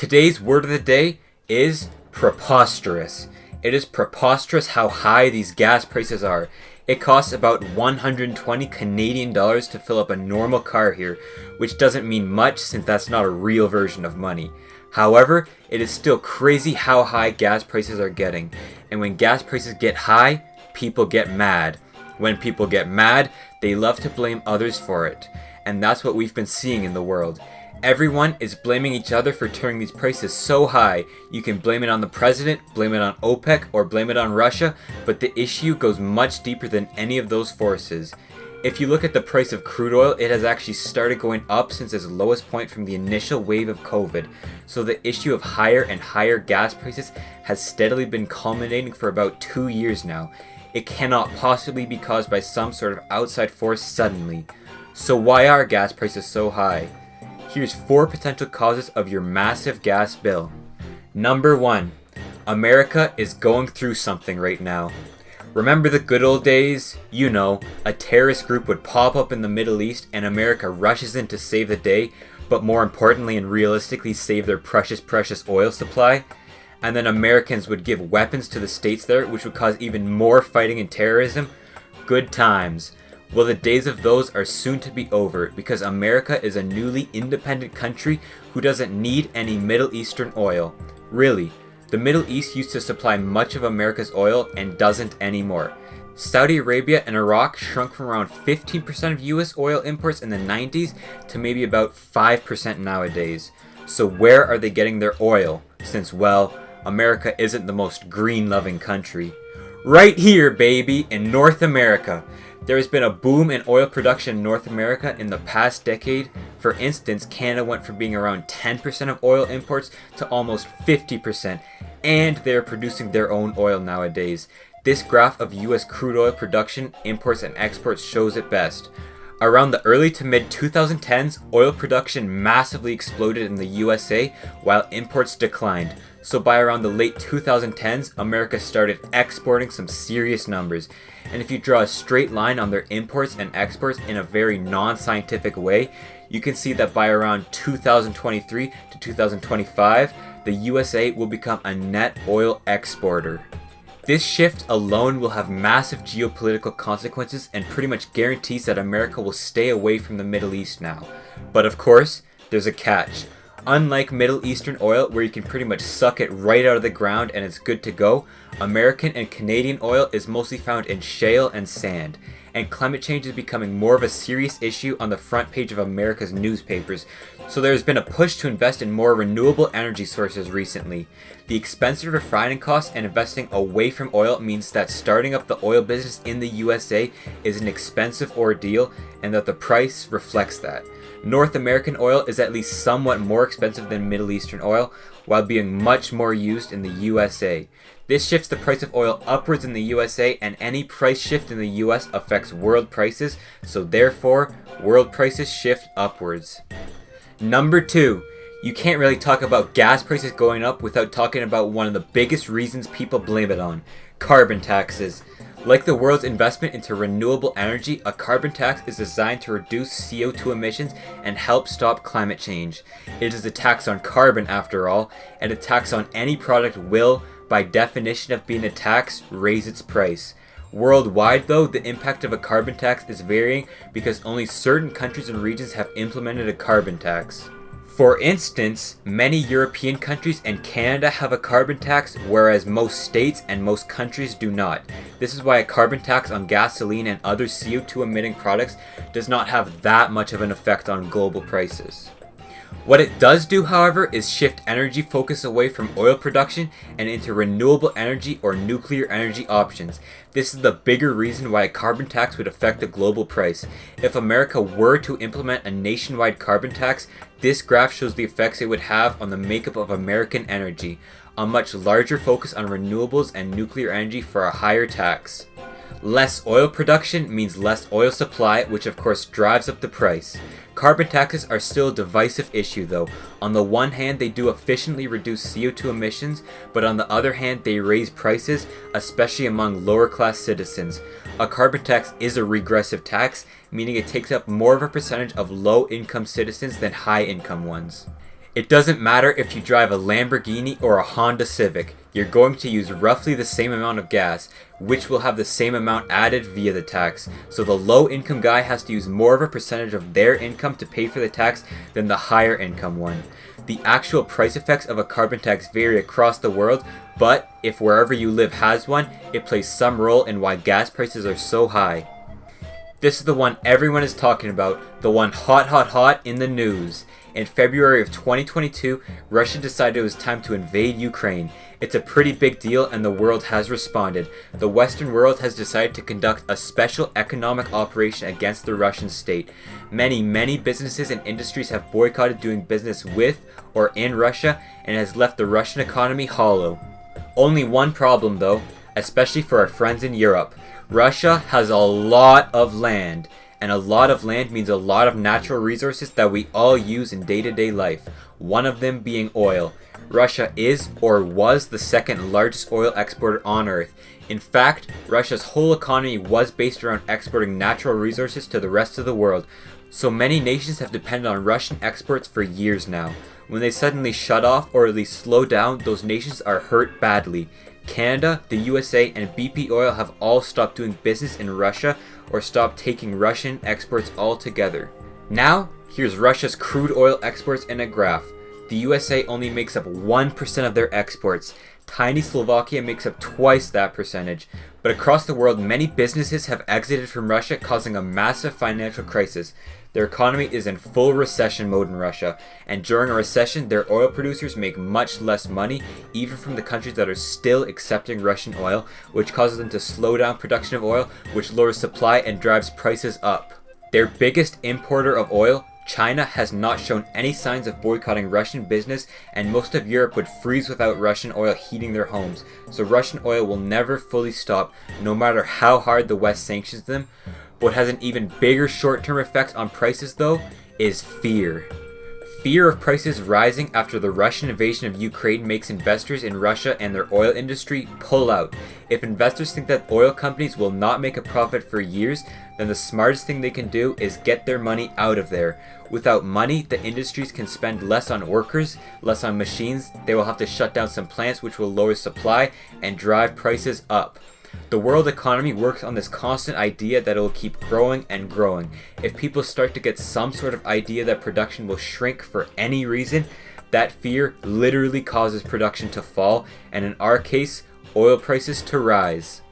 Today's word of the day is preposterous. It is preposterous how high these gas prices are. It costs about 120 Canadian dollars to fill up a normal car here, which doesn't mean much since that's not a real version of money. However, it is still crazy how high gas prices are getting. And when gas prices get high, people get mad. When people get mad, they love to blame others for it. And that's what we've been seeing in the world. Everyone is blaming each other for turning these prices so high. You can blame it on the president, blame it on OPEC, or blame it on Russia, but the issue goes much deeper than any of those forces. If you look at the price of crude oil, it has actually started going up since its lowest point from the initial wave of COVID. So the issue of higher and higher gas prices has steadily been culminating for about 2 years now. It cannot possibly be caused by some sort of outside force suddenly. So why are gas prices so high? Here's 4 potential causes of your massive gas bill. Number 1. America is going through something right now. Remember the good old days? You know, a terrorist group would pop up in the Middle East and America rushes in to save the day, but more importantly and realistically save their precious oil supply. And then Americans would give weapons to the states there, which would cause even more fighting and terrorism. Good times. Well, the days of those are soon to be over because America is a newly independent country who doesn't need any Middle Eastern oil. Really, the Middle East used to supply much of America's oil and doesn't anymore. Saudi Arabia and Iraq shrunk from around 15% of US oil imports in the 90s to maybe about 5% nowadays. So where are they getting their oil? Since, well, America isn't the most green-loving country. Right here, baby, in North America. There has been a boom in oil production in North America in the past decade. For instance, Canada went from being around 10% of oil imports to almost 50%, and they're producing their own oil nowadays. This graph of US crude oil production, imports, and exports shows it best. Around the early to mid 2010s, oil production massively exploded in the USA while imports declined. So by around the late 2010s, America started exporting some serious numbers. And if you draw a straight line on their imports and exports in a very non-scientific way, you can see that by around 2023 to 2025, the USA will become a net oil exporter. This shift alone will have massive geopolitical consequences and pretty much guarantees that America will stay away from the Middle East now. But of course, there's a catch. Unlike Middle Eastern oil, where you can pretty much suck it right out of the ground and it's good to go, American and Canadian oil is mostly found in shale and sand. And climate change is becoming more of a serious issue on the front page of America's newspapers, so there has been a push to invest in more renewable energy sources recently. The expensive refining costs and investing away from oil means that starting up the oil business in the USA is an expensive ordeal, and that the price reflects that. North American oil is at least somewhat more expensive than Middle Eastern oil, while being much more used in the USA. This shifts the price of oil upwards in the USA, and any price shift in the US affects world prices, so therefore, world prices shift upwards. Number 2. You can't really talk about gas prices going up without talking about one of the biggest reasons people blame it on: carbon taxes. Like the world's investment into renewable energy, a carbon tax is designed to reduce CO2 emissions and help stop climate change. It is a tax on carbon after all, and a tax on any product will, by definition of being a tax, raise its price. Worldwide though, the impact of a carbon tax is varying because only certain countries and regions have implemented a carbon tax. For instance, many European countries and Canada have a carbon tax, whereas most states and most countries do not. This is why a carbon tax on gasoline and other CO2 emitting products does not have that much of an effect on global prices. What it does do, however, is shift energy focus away from oil production and into renewable energy or nuclear energy options. This is the bigger reason why a carbon tax would affect the global price. If America were to implement a nationwide carbon tax, this graph shows the effects it would have on the makeup of American energy. A much larger focus on renewables and nuclear energy for a higher tax. Less oil production means less oil supply, which of course drives up the price. Carbon taxes are still a divisive issue though. On the one hand, they do efficiently reduce CO2 emissions, but on the other hand, they raise prices, especially among lower class citizens. A carbon tax is a regressive tax, meaning it takes up more of a percentage of low income citizens than high income ones. It doesn't matter if you drive a Lamborghini or a Honda Civic, you're going to use roughly the same amount of gas, which will have the same amount added via the tax. So the low income guy has to use more of a percentage of their income to pay for the tax than the higher income one. The actual price effects of a carbon tax vary across the world, but if wherever you live has one, it plays some role in why gas prices are so high. This is the one everyone is talking about, the one hot in the news. In February of 2022, Russia decided it was time to invade Ukraine. It's a pretty big deal and the world has responded. The Western world has decided to conduct a special economic operation against the Russian state. Many businesses and industries have boycotted doing business with or in Russia, and it has left the Russian economy hollow. Only one problem though, especially for our friends in Europe. Russia has a lot of land. And a lot of land means a lot of natural resources that we all use in day-to-day life, one of them being oil. Russia is or was the second largest oil exporter on Earth. In fact, Russia's whole economy was based around exporting natural resources to the rest of the world, so many nations have depended on Russian exports for years now. When they suddenly shut off or at least slow down, those nations are hurt badly. Canada, the USA, and BP Oil have all stopped doing business in Russia or stopped taking Russian exports altogether. Now, here's Russia's crude oil exports in a graph. The USA only makes up 1% of their exports. Tiny Slovakia makes up twice that percentage. But across the world, many businesses have exited from Russia, causing a massive financial crisis. Their economy is in full recession mode in Russia, and during a recession, their oil producers make much less money, even from the countries that are still accepting Russian oil, which causes them to slow down production of oil, which lowers supply and drives prices up. Their biggest importer of oil, China, has not shown any signs of boycotting Russian business, and most of Europe would freeze without Russian oil heating their homes, so Russian oil will never fully stop, no matter how hard the West sanctions them. What has an even bigger short-term effect on prices though is fear. Fear of prices rising after the Russian invasion of Ukraine makes investors in Russia and their oil industry pull out. If investors think that oil companies will not make a profit for years, then the smartest thing they can do is get their money out of there. Without money, the industries can spend less on workers, less on machines. They will have to shut down some plants, which will lower supply and drive prices up. The world economy works on this constant idea that it will keep growing and growing. If people start to get some sort of idea that production will shrink for any reason, that fear literally causes production to fall, and in our case, oil prices to rise.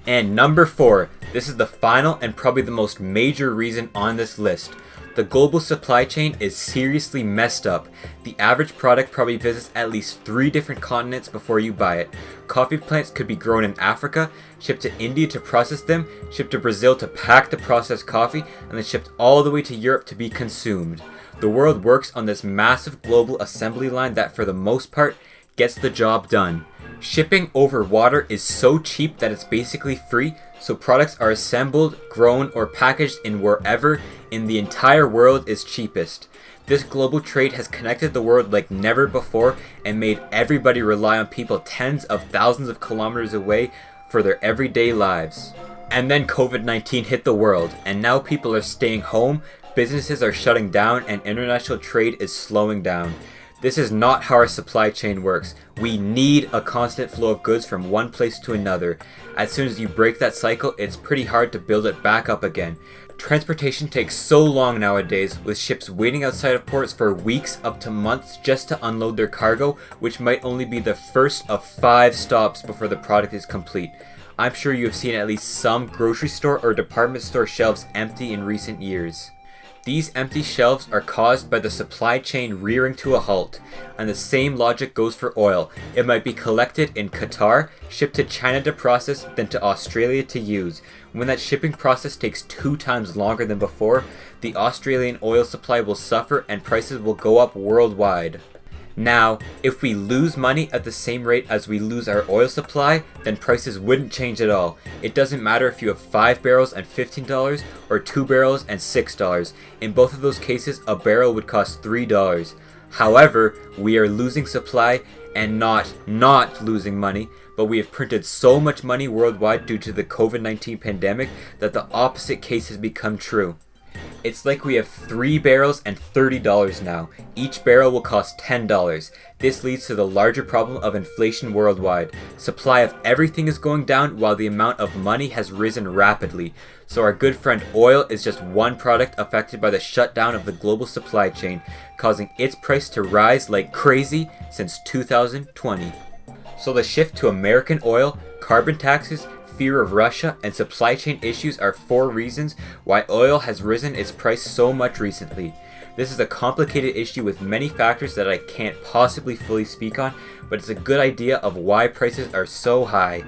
And number 4, this is the final and probably the most major reason on this list. The global supply chain is seriously messed up. The average product probably visits at least 3 different continents before you buy it. Coffee plants could be grown in Africa, shipped to India to process them, shipped to Brazil to pack the processed coffee, and then shipped all the way to Europe to be consumed. The world works on this massive global assembly line that for the most part gets the job done. Shipping over water is so cheap that it's basically free, so products are assembled, grown, or packaged in wherever in the entire world is cheapest. This global trade has connected the world like never before and made everybody rely on people tens of thousands of kilometers away for their everyday lives. And then COVID-19 hit the world, and now people are staying home, businesses are shutting down, and international trade is slowing down. This is not how our supply chain works. We need a constant flow of goods from one place to another. As soon as you break that cycle, it's pretty hard to build it back up again. Transportation takes so long nowadays, with ships waiting outside of ports for weeks up to months just to unload their cargo, which might only be the first of 5 stops before the product is complete. I'm sure you have seen at least some grocery store or department store shelves empty in recent years. These empty shelves are caused by the supply chain rearing to a halt, and the same logic goes for oil. It might be collected in Qatar, shipped to China to process, then to Australia to use. When that shipping process takes 2 times longer than before, the Australian oil supply will suffer and prices will go up worldwide. Now, if we lose money at the same rate as we lose our oil supply, then prices wouldn't change at all. It doesn't matter if you have 5 barrels and $15 or 2 barrels and $6. In both of those cases, a barrel would cost $3. However, we are losing supply and not losing money, but we have printed so much money worldwide due to the COVID-19 pandemic that the opposite case has become true. It's like we have 3 barrels and $30 now. Each barrel will cost $10. This leads to the larger problem of inflation worldwide. Supply of everything is going down while the amount of money has risen rapidly. So our good friend oil is just one product affected by the shutdown of the global supply chain, causing its price to rise like crazy since 2020. So the shift to American oil, carbon taxes, fear of Russia, and supply chain issues are 4 reasons why oil has risen its price so much recently. This is a complicated issue with many factors that I can't possibly fully speak on, but it's a good idea of why prices are so high.